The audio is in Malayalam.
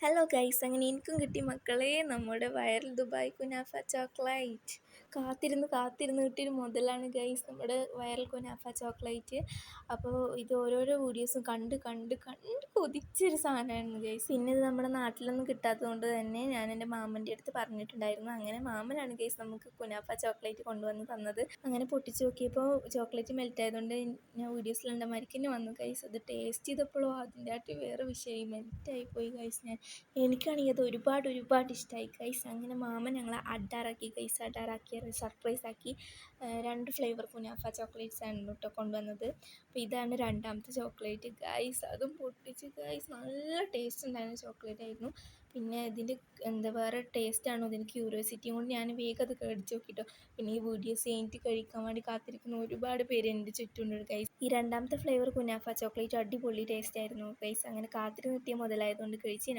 ഹലോ ഗൈസ്, അങ്ങനെ എനിക്കും കിട്ടി മക്കളെ നമ്മുടെ വൈറൽ ദുബായ് കുനാഫ ചോക്ലേറ്റ്. കാത്തിരുന്ന് കാത്തിരുന്ന് കിട്ടിയൊരു മുതലാണ് ഗൈസ് നമ്മുടെ വൈറൽ കുനാഫ ചോക്ലേറ്റ്. അപ്പോൾ ഇത് ഓരോരോ വീഡിയോസും കണ്ട് കണ്ട് കണ്ട് കൊതിച്ചൊരു സാധനമായിരുന്നു ഗൈസ്. പിന്നെ ഇത് നമ്മുടെ നാട്ടിലൊന്നും കിട്ടാത്തത് കൊണ്ട് തന്നെ ഞാൻ എൻ്റെ മാമൻ്റെ അടുത്ത് പറഞ്ഞിട്ടുണ്ടായിരുന്നു. അങ്ങനെ മാമനാണ് ഗൈസ് നമുക്ക് കുനാഫ ചോക്ലേറ്റ് കൊണ്ടുവന്ന് തന്നത്. അങ്ങനെ പൊട്ടിച്ച് നോക്കിയപ്പോൾ ചോക്ലേറ്റ് മെൽറ്റ് ആയതുകൊണ്ട് ഞാൻ വീഡിയോസിലുണ്ട മരിക്കുന്നു വന്നു ഗൈസ്. അത് ടേസ്റ്റ് ചെയ്തപ്പോഴോ അതിൻ്റെ ആയിട്ട് വേറെ വിഷയം മെൽറ്റായി പോയി ഗൈസ്. എനിക്കാണെങ്കിൽ അത് ഒരുപാട് ഇഷ്ടമായി ഗൈസ്. അങ്ങനെ മാമൻ ഞങ്ങളെ അഡാറാക്കി ഗൈസ്. അഡാറാക്കി സർപ്രൈസാക്കി 2 ഫ്ലേവർ കുനാഫ ചോക്ലേറ്റ്സ് ആണ് കേട്ടോ കൊണ്ടുവന്നത്. അപ്പോൾ ഇതാണ് രണ്ടാമത്തെ ചോക്ലേറ്റ് ഗൈസ്. അതും പൊട്ടിച്ച് ഗൈസ്. നല്ല ടേസ്റ്റ് ഉണ്ടായിരുന്ന ചോക്ലേറ്റ് ആയിരുന്നു. പിന്നെ ഇതിൻ്റെ വേറെ ടേസ്റ്റാണോ ഇതിന് ക്യൂരിയോസിറ്റിയും കൊണ്ട് ഞാൻ വേഗം അത് കടിച്ച് നോക്കിട്ടോ. പിന്നെ ഈ വീഡിയോസ് കഴിഞ്ഞിട്ട് കഴിക്കാൻ വേണ്ടി കാത്തിരിക്കുന്ന ഒരുപാട് പേര് എൻ്റെ ചുറ്റുമുണ്ട് ഗൈസ്. ഈ രണ്ടാമത്തെ ഫ്ലേവർ കുനാഫ ചോക്ലേറ്റ് അടിപൊളി ടേസ്റ്റ് ആയിരുന്നു ഗൈസ്. അങ്ങനെ കാത്തിരുന്ന് കിട്ടിയ മുതലായതുകൊണ്ട് കഴിച്ച്